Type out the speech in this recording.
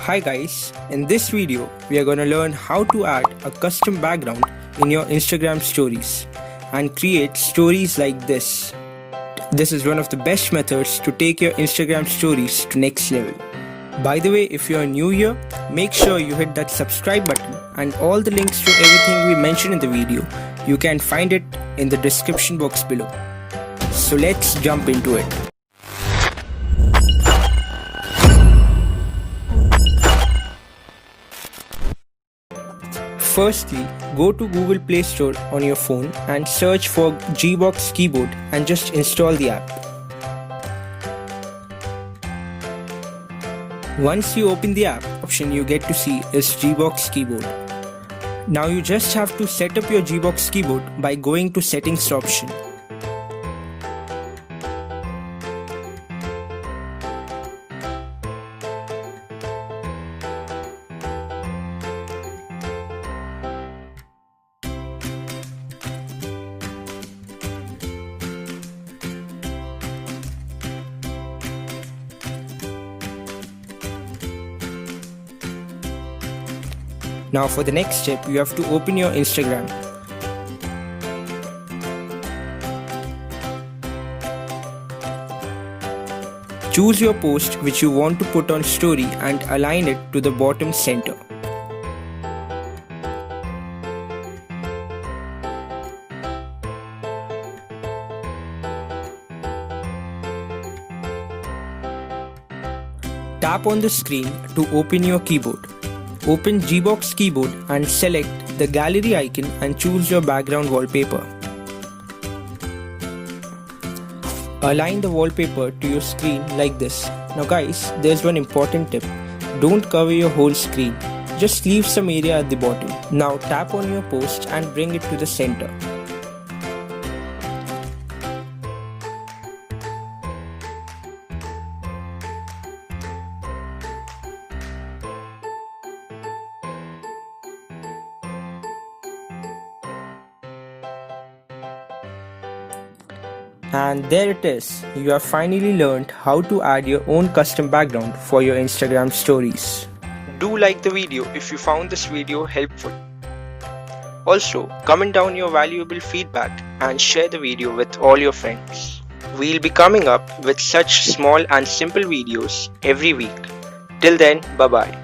Hi guys, in this video we are going to learn how to add a custom background in your Instagram stories and create stories like this. This is one of the best methods to take your Instagram stories to next level. By the way, if you are new here, make sure you hit that subscribe button and all the links to everything we mentioned in the video, you can find it in the description box below. So let's jump into it. Firstly, go to Google Play Store on your phone and search for Gbox keyboard and just install the app. Once you open the app, the option you get to see is Gbox keyboard. Now you just have to set up your Gbox keyboard by going to settings option. Now for the next step, you have to open your Instagram. Choose your post which you want to put on story and align it to the bottom center. Tap on the screen to open your keyboard. Open Gbox keyboard and select the gallery icon and choose your background wallpaper. Align the wallpaper to your screen like this. Now guys, there's one important tip. Don't cover your whole screen. Just leave some area at the bottom. Now tap on your post and bring it to the center. And there it is, you have finally learned how to add your own custom background for your Instagram stories. Do like the video if you found this video helpful. Also, comment down your valuable feedback and share the video with all your friends. We'll be coming up with such small and simple videos every week. Till then, bye bye.